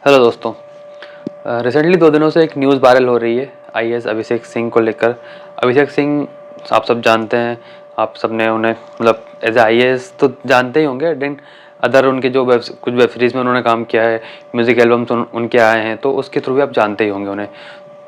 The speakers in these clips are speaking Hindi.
हेलो दोस्तों। रिसेंटली 2 दिनों से एक न्यूज़ वायरल हो रही है आईएएस अभिषेक सिंह को लेकर। अभिषेक सिंह आप सब जानते हैं, आप सबने उन्हें मतलब एज ए आईएएस तो जानते ही होंगे। देन अदर उनके जो कुछ वेब सीरीज़ में उन्होंने काम किया है, म्यूज़िक एल्बम्स उनके आए हैं, तो उसके थ्रू भी आप जानते ही होंगे उन्हें।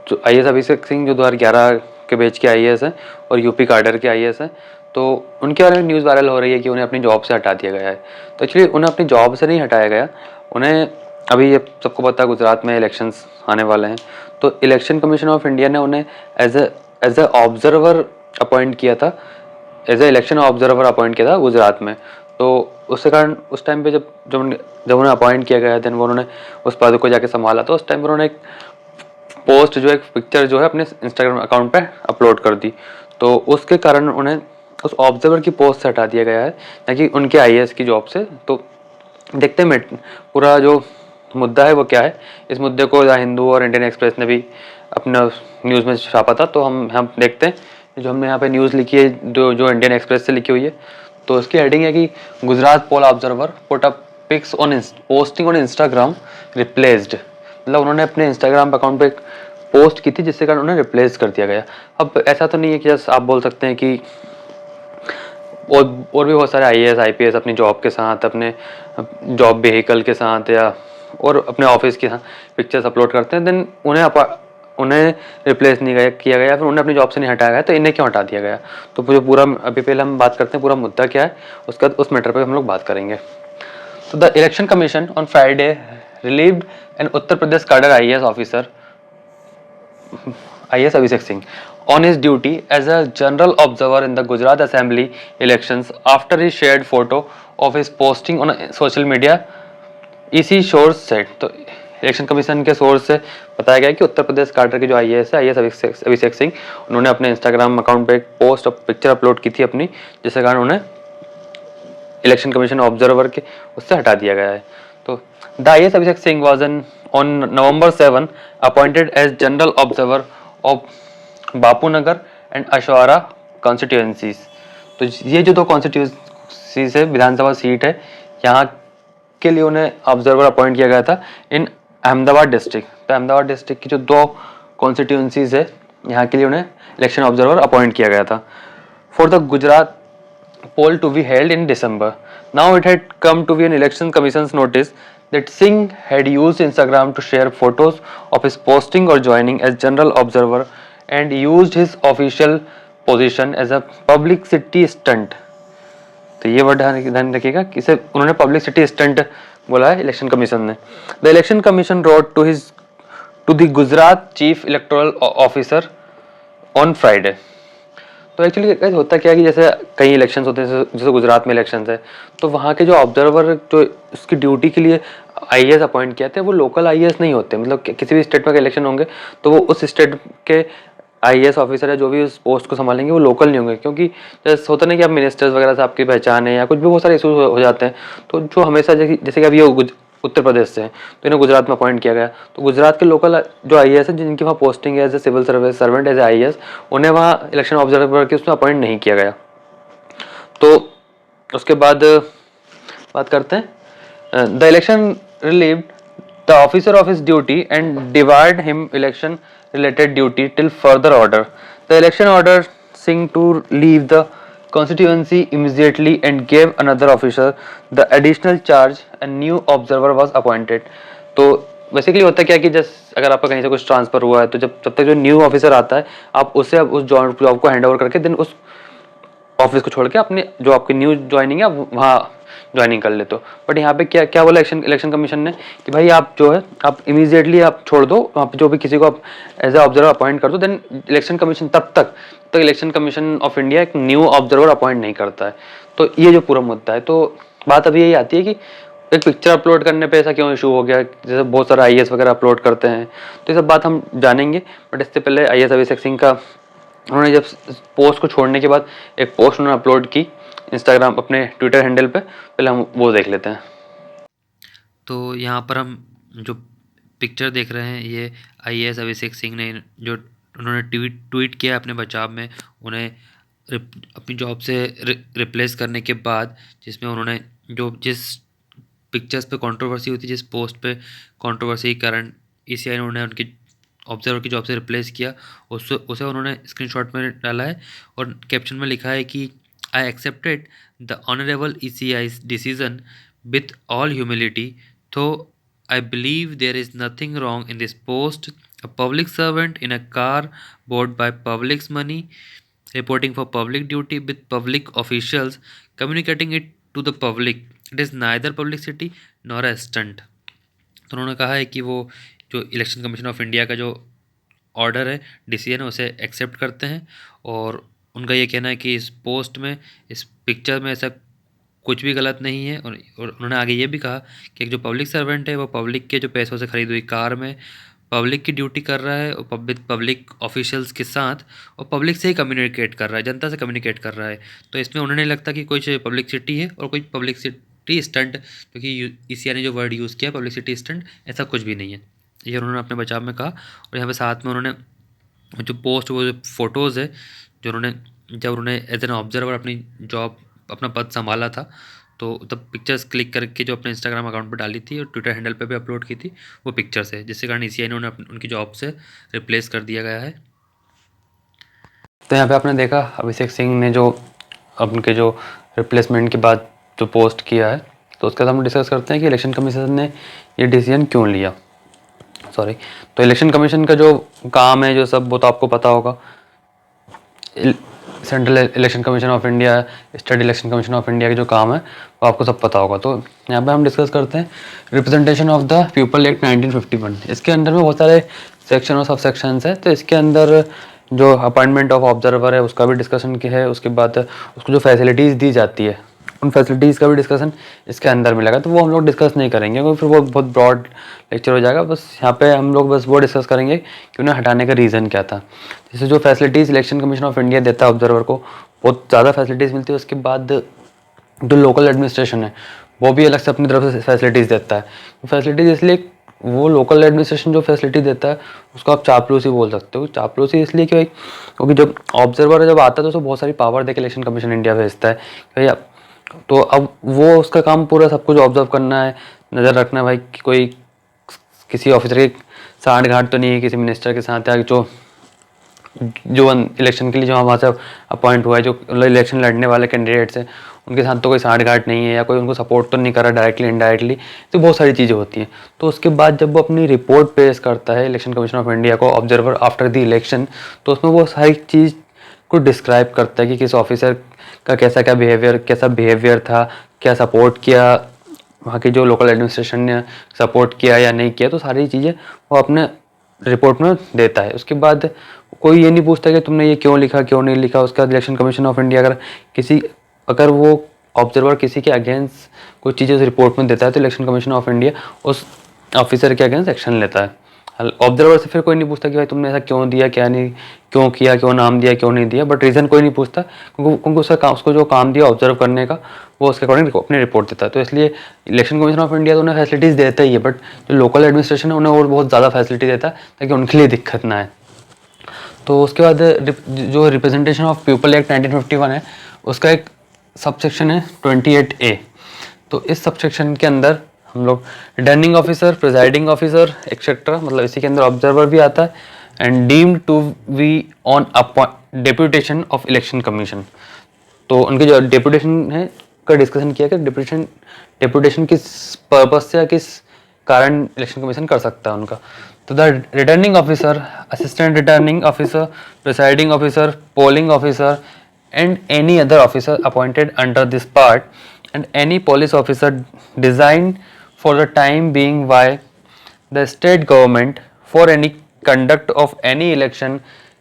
जो आईएएस अभिषेक सिंह जो 2011 के बैच के आईएएस हैं और यूपी काडर के आईएएस हैं, तो उनके बारे में न्यूज़ वायरल हो रही है कि उन्हें अपनी जॉब से हटा दिया गया है। तो एक्चुअली उन्हें अपनी जॉब से नहीं हटाया गया, उन्हें अभी ये सबको पता है गुजरात में इलेक्शंस आने वाले हैं, तो इलेक्शन कमीशन ऑफ इंडिया ने उन्हें एज ए ऑब्जर्वर अपॉइंट किया था, as a election observer appoint किया था गुजरात में। तो उसके कारण उस टाइम पे जब उन्हें अपॉइंट किया गया, देन वो उन्होंने उस पद को जाके संभाला, तो उस टाइम पर उन्होंने एक पोस्ट जो एक पिक्चर जो है अपने इंस्टाग्राम अकाउंट पे अपलोड कर दी। तो उसके कारण उन्हें उस ऑब्जर्वर की पोस्ट से हटा दिया गया है, ना कि उनके आईएएस की जॉब से। तो देखते हैं पूरा जो मुद्दा है वो क्या है। इस मुद्दे को द हिंदू और इंडियन एक्सप्रेस ने भी अपना न्यूज़ में छापा था, तो हम देखते हैं जो हमने यहाँ पे न्यूज़ लिखी है, जो इंडियन एक्सप्रेस से लिखी हुई है। तो इसकी हेडिंग है कि Gujarat poll observer put up pics on posting on Instagram replaced. मतलब उन्होंने अपने इंस्टाग्राम अकाउंट पे एक पोस्ट की थी जिससे कारण उन्हें रिप्लेस कर दिया गया। अब ऐसा तो नहीं है कि जैसे आप बोल सकते हैं कि और भी बहुत सारे आईएएस आईपीएस अपनी जॉब के साथ, अपने जॉब व्हीकल के साथ या और अपने ऑफिस के साथ पिक्चर्स अपलोड करते हैं, देन उन्हें रिप्लेस नहीं किया गया, फिर उन्हें अपनी जॉब से नहीं हटाया गया, तो इन्हें क्यों हटा दिया गया। तो जो पूरा अभी पहले हम बात करते हैं पूरा मुद्दा क्या है, उसका उस मैटर पर हम लोग बात करेंगे। तो the election commission on Friday relieved an Uttar Pradesh cadre IAS officer IAS Abhishek Singh on his duty as a general observer in the Gujarat Assembly elections after he shared photo of his posting on social media, इसी सोर्स से। तो इलेक्शन कमीशन के सोर्स से बताया गया कि उत्तर प्रदेश काडर के जो आईएएस है, आईएएस अभिषेक सिंह, उन्होंने अपने इंस्टाग्राम अकाउंट पे एक पोस्ट और पिक्चर अपलोड की थी अपनी, जिसके कारण उन्हें इलेक्शन कमीशन ऑब्जर्वर के उससे हटा दिया गया है। तो the IAS Abhishek Singh was on November 7 appointed as general observer of Bapunagar and Asarwa constituencies. तो ये जो 2 कॉन्स्टिट्यूएंसीज है, विधानसभा सीट है, यहाँ के लिए उन्हें ऑब्जर्वर अपॉइंट किया गया था इन अहमदाबाद डिस्ट्रिक्ट। तो अहमदाबाद डिस्ट्रिक्ट की जो 2 कॉन्स्टिट्यूएंसीज है, यहाँ के लिए उन्हें इलेक्शन ऑब्जर्वर अपॉइंट किया गया था for the Gujarat poll to be held in December. Now it had come to be an election commission's notice that Singh had used Instagram to share photos of his posting or joining as general observer and used his official position as a publicity stunt. तो ये वर्ड ध्यान रखिएगा कि इसे उन्होंने पब्लिसिटी स्टंट बोला है इलेक्शन कमीशन ने। The election commission wrote to the Gujarat chief electoral officer on Friday. तो एक्चुअली होता क्या है कि जैसे कई इलेक्शंस होते हैं, जैसे गुजरात में इलेक्शंस है, तो वहाँ के जो ऑब्जर्वर जो उसकी ड्यूटी के लिए आईएएस अपॉइंट किए थे, वो लोकल आईएएस नहीं होते। मतलब किसी भी स्टेट में इलेक्शन होंगे तो वो उस स्टेट के आईएएस ऑफिसर है जो भी उस पोस्ट को संभालेंगे, वो लोकल नहीं होंगे, क्योंकि जैसे होता नहीं कि आप मिनिस्टर्स वगैरह से आपकी पहचान है या कुछ भी बहुत सारे इशूज हो जाते हैं। तो जो हमेशा जैसे कि अभी ये उत्तर प्रदेश से हैं, तो इन्हें गुजरात में अपॉइंट किया गया। तो गुजरात के लोकल जो आईएएस है, जिनकी वहाँ पोस्टिंग है as a civil service servant as a IAS, उन्हें वहाँ इलेक्शन ऑब्जर्वर के उसमें अपॉइंट नहीं किया गया। तो उसके बाद बात करते हैं the election relieved the officer of his duty and divide him election related duty till further order. The election ordered Singh to leave the constituency immediately and gave another officer the additional charge. A new observer was appointed. तो बेसिकली होता क्या है कि जैसे अगर आपका कहीं से कुछ ट्रांसफर हुआ है, तो जब तक जो न्यू ऑफिसर आता है, आप उससे उस जॉब को हैंड ओवर करके देन उस ऑफिस को छोड़ के अपने जो आपकी न्यू ज्वाइनिंग है वहाँ ज्वाइनिंग कर लेते हो। बट यहाँ पे क्या क्या बोला इलेक्शन कमीशन ने कि भाई आप जो है आप इमीडिएटली आप छोड़ दो, वहाँ पे जो भी किसी को आप एज ए ऑब्जर्वर अपॉइंट कर दो। देन इलेक्शन कमीशन तब तक इलेक्शन कमीशन ऑफ इंडिया एक न्यू ऑब्जर्वर अपॉइंट नहीं करता है। तो ये जो पूरा मुद्दा है, तो बात अभी यही आती है कि एक पिक्चर अपलोड करने पे ऐसा क्यों इशू हो गया, जैसे बहुत सारे आईएएस वगैरह अपलोड करते हैं। तो ये सब बात हम जानेंगे, बट इससे पहले आईएएस अभिषेक सिंह का उन्होंने जब पोस्ट को छोड़ने के बाद एक पोस्ट उन्होंने अपलोड की इंस्टाग्राम अपने ट्विटर हैंडल पे, पहले हम वो देख लेते हैं। तो यहाँ पर हम जो पिक्चर देख रहे हैं, ये आईएएस अभिषेक सिंह ने जो उन्होंने ट्वीट किया अपने बचाव में, उन्हें अपनी जॉब से रिप्लेस करने के बाद, जिसमें उन्होंने जो जिस पिक्चर्स पे कंट्रोवर्सी हुई थी, जिस पोस्ट पे कंट्रोवर्सी के कारण ईसीआई ने उन्हें उनकी ऑब्जर्वर की जॉब से रिप्लेस किया, उसे उन्होंने स्क्रीनशॉट में डाला है और कैप्शन में लिखा है कि I accepted the honourable ECI's decision with all humility, तो I believe there is nothing wrong in this post, a public servant in a car bought by public's money, reporting for public duty with public officials, communicating it to the public. It is neither publicity nor a stunt. तो उन्होंने कहा है कि वो जो इलेक्शन कमीशन ऑफ इंडिया का जो ऑर्डर है, डिसीजन है, उसे एक्सेप्ट करते हैं और उनका ये कहना है कि इस पोस्ट में, इस पिक्चर में ऐसा कुछ भी गलत नहीं है। और उन्होंने आगे ये भी कहा कि एक जो पब्लिक सर्वेंट है वो पब्लिक के जो पैसों से खरीदी हुई कार में पब्लिक की ड्यूटी कर रहा है और पब्लिक ऑफिशियल्स के साथ और पब्लिक से ही कम्युनिकेट कर रहा है, जनता से कम्युनिकेट कर रहा है। तो इसमें उन्हें नहीं लगता कि कोई पब्लिसिटी है और कोई पब्लिसिटी स्टंट, क्योंकि ईसीआई ने जो वर्ड यूज़ किया पब्लिसिटी स्टंट, ऐसा कुछ भी नहीं है, ये उन्होंने अपने बचाव में कहा। और यहाँ पे साथ में उन्होंने जो पोस्ट, वो जो फ़ोटोज़ है जो उन्होंने, जब उन्होंने एज एन ऑब्जर्वर अपनी जॉब, अपना पद संभाला था, तो तब पिक्चर्स क्लिक करके जो अपने इंस्टाग्राम अकाउंट पर डाली थी और ट्विटर हैंडल पे भी अपलोड की थी, वो पिक्चर्स है, जिसके कारण ईसीआई ने उन्हें उनकी जॉब से रिप्लेस कर दिया गया है। तो यहाँ पे आपने देखा अभिषेक सिंह ने जो उनके जो रिप्लेसमेंट के बाद जो पोस्ट किया है, तो उसके बाद हम डिस्कस करते हैं कि इलेक्शन कमीशन ने ये डिसीजन क्यों लिया। तो इलेक्शन कमीशन का जो काम है, जो सब, वो तो आपको पता होगा। Central election commission of India, state election commission of India के जो काम है वो आपको सब पता होगा। तो यहाँ पे हम डिस्कस करते हैं representation of the people act 1951। इसके अंदर में बहुत सारे सेक्शन और सब सेक्शंस है। तो इसके अंदर जो अपॉइंटमेंट ऑफ ऑब्जर्वर है उसका भी डिस्कशन किया है। उसके बाद उसको जो फैसिलिटीज़ दी जाती है, उन फैसिलिटीज़ का भी डिस्कसन इसके अंदर मिलेगा। तो वो हम लोग डिस्कस नहीं करेंगे क्योंकि फिर वो बहुत ब्रॉड लेक्चर हो जाएगा। बस यहाँ पे हम लोग बस वो डिस्कस करेंगे कि उन्हें हटाने का रीज़न क्या था। जैसे जो facilities election commission of India देता है ऑब्जर्वर को, बहुत ज़्यादा फैसिलिटीज़ मिलती है। उसके बाद जो लोकल एडमिनिस्ट्रेशन है वो भी अलग से अपनी तरफ से फैसिलिटीज़ देता है। फैसिलिटीज़ इसलिए, वो लोकल एडमिनिस्ट्रेशन जो फैसिलिटी देता है उसको आप चापलूसी बोल सकते हो। चापलूसी इसलिए क्योंकि जब ऑब्जर्वर जब आता है तो उसको बहुत सारी पावर देकर इलेक्शन कमीशन इंडिया भेजता है भैया। तो अब वो उसका काम पूरा सब कुछ ऑब्जर्व करना है, नज़र रखना है भाई कि कोई किसी ऑफिसर की सांठ गांठ तो नहीं है किसी मिनिस्टर के साथ, या जो इलेक्शन के लिए जो वहाँ से अपॉइंट हुआ है, जो इलेक्शन लड़ने वाले कैंडिडेट्स हैं उनके साथ तो कोई सांठ गांठ नहीं है, या कोई उनको सपोर्ट तो नहीं कर रहा डायरेक्टली इनडायरेक्टली। तो बहुत सारी चीज़ें होती हैं। तो उसके बाद जब वो अपनी रिपोर्ट पेश करता है इलेक्शन कमीशन ऑफ इंडिया को, ऑब्जर्वर आफ्टर द इलेक्शन, तो उसमें वो सारी चीज़ को डिस्क्राइब करता है कि किस ऑफिसर का कैसा बिहेवियर था, क्या सपोर्ट किया, वहाँ की जो लोकल एडमिनिस्ट्रेशन ने सपोर्ट किया या नहीं किया। तो सारी चीज़ें वो अपने रिपोर्ट में देता है। उसके बाद कोई ये नहीं पूछता कि तुमने ये क्यों लिखा, क्यों नहीं लिखा। उसके बाद इलेक्शन कमीशन ऑफ इंडिया अगर वो ऑब्जर्वर किसी के अगेंस्ट कोई चीज़ उस रिपोर्ट में देता है तो इलेक्शन कमीशन ऑफ इंडिया उस ऑफिसर के अगेंस्ट एक्शन लेता है। ऑब्जर्वर से फिर कोई नहीं पूछता कि भाई तुमने ऐसा क्यों दिया, क्या नहीं, क्यों किया, क्यों नाम दिया, क्यों नहीं दिया, बट रीज़न कोई नहीं पूछता क्योंकि उसको जो काम दिया ऑब्जर्व करने का वो उसके अकॉर्डिंग अपनी रिपोर्ट देता है। तो इसलिए इलेक्शन कमीशन ऑफ इंडिया तो उन्हें फैसिलिटीज़ देता ही है, बट जो लोकल एडमिनिस्ट्रेशन है उन्हें और बहुत ज़्यादा फैसिलिटी देता है ताकि उनके लिए दिक्कत ना आए। तो उसके बाद जो रिप्रेजेंटेशन ऑफ पीपल एक्ट 1951 है उसका एक सबसेक्शन है 28A। तो इस सबसेक्शन के अंदर हम लोग returning officer, presiding officer etcetera, मतलब इसी के अंदर ऑब्जर्वर भी आता है, and deemed to be on deputation of election commission. तो उनके जो डेप्यूटेशन है का डिस्कशन किया कि डेप्यूटेशन किस पर्पस से या किस कारण इलेक्शन कमीशन कर सकता है उनका। तो the returning officer, assistant returning officer, presiding officer, polling officer and any other officer appointed under this part and any police officer designed for the time being by the state government for any conduct of any election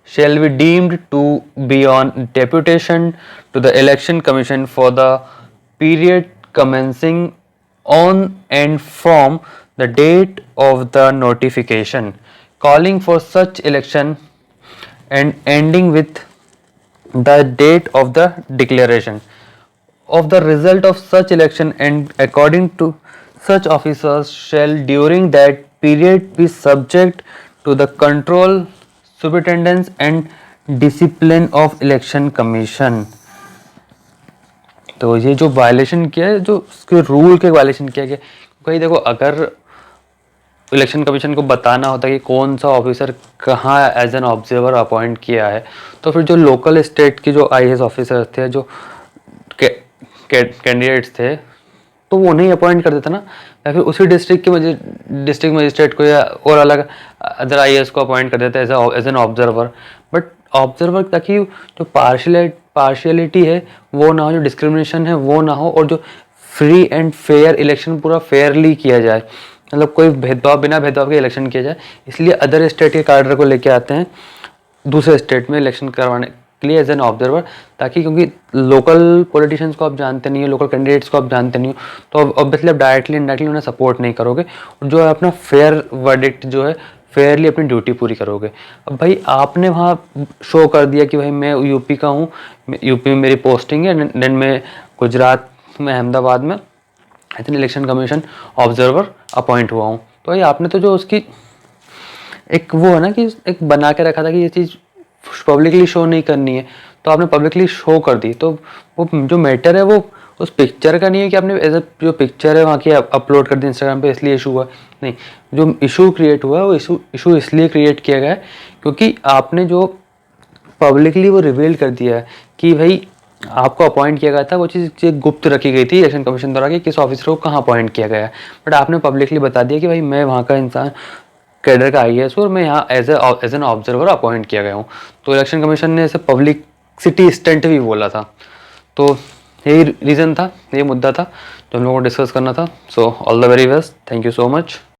shall be deemed to be on deputation to the election commission for the period commencing on and from the date of the notification calling for such election and ending with the date of the declaration of the result of such election, and according to such officers shall during that period be subject to the control, superintendence and discipline of election commission। तो ये जो वायलेशन किया है, जो उसके रूल के वायलेशन किया गया भाई देखो, अगर इलेक्शन कमीशन को बताना होता कि कौन सा ऑफिसर कहाँ एज एन ऑब्जर्वर अपॉइंट किया है, तो फिर जो लोकल स्टेट के जो आईएएस ऑफिसर थे, जो कैंडिडेट्स थे, तो वो नहीं अपॉइंट कर देता ना, या फिर उसी डिस्ट्रिक्ट के डिस्ट्रिक्ट मजिस्ट्रेट को या और अलग अदर आईएएस को अपॉइंट कर देता है as an observer. But observer, ताकि जो पार्शियलिटी है वो ना हो, जो डिस्क्रिमिनेशन है वो ना हो, और जो फ्री एंड फेयर इलेक्शन पूरा फेयरली किया जाए, मतलब कोई भेदभाव, बिना भेदभाव के इलेक्शन किया जाए। इसलिए अदर स्टेट के कैडर को लेके आते हैं दूसरे स्टेट में इलेक्शन करवाने के लिए एज एन ऑब्जर्वर, ताकि क्योंकि लोकल पॉलिटिशियंस को आप जानते नहीं हो, लोकल कैंडिडेट्स को आप जानते नहीं हो, तो ऑब्वियसली आप डायरेक्टली इनडायरेक्टली उन्हें सपोर्ट नहीं करोगे, और जो है अपना फेयर वर्डिक्ट जो है फेयरली अपनी ड्यूटी पूरी करोगे। अब भाई आपने वहाँ शो कर दिया कि भाई मैं यूपी का हूँ, यूपी में मेरी पोस्टिंग है, देन मैं गुजरात में अहमदाबाद में as an election commission observer appoint हुआ हूँ, तो भाई आपने तो जो उसकी एक वो है ना कि एक बना के रखा था कि ये चीज़ पब्लिकली शो नहीं करनी है, तो आपने पब्लिकली शो कर दी। तो वो जो मैटर है वो उस पिक्चर का नहीं है कि आपने एज जो पिक्चर है वहाँ की अपलोड कर दी इंस्टाग्राम पे इसलिए इशू हुआ, नहीं। जो इशू क्रिएट हुआ है वो इशू इसलिए क्रिएट किया गया है क्योंकि आपने जो पब्लिकली वो रिवील कर दिया है कि भाई आपको अपॉइंट किया गया था, वो चीज़ गुप्त रखी गई थी इलेक्शन कमीशन द्वारा कि किस ऑफिसर को कहाँ अपॉइंट किया गया है, बट आपने पब्लिकली बता दिया कि भाई मैं वहाँ का इंसान कैडर का आईएएस और मैं यहाँ एज एन ऑब्जर्वर अपॉइंट किया गया हूँ। तो इलेक्शन कमीशन ने इसे पब्लिसिटी स्टंट भी बोला था। तो यही रीज़न था, यही मुद्दा था जो हम लोगों को डिस्कस करना था। So all the very best, thank you so much.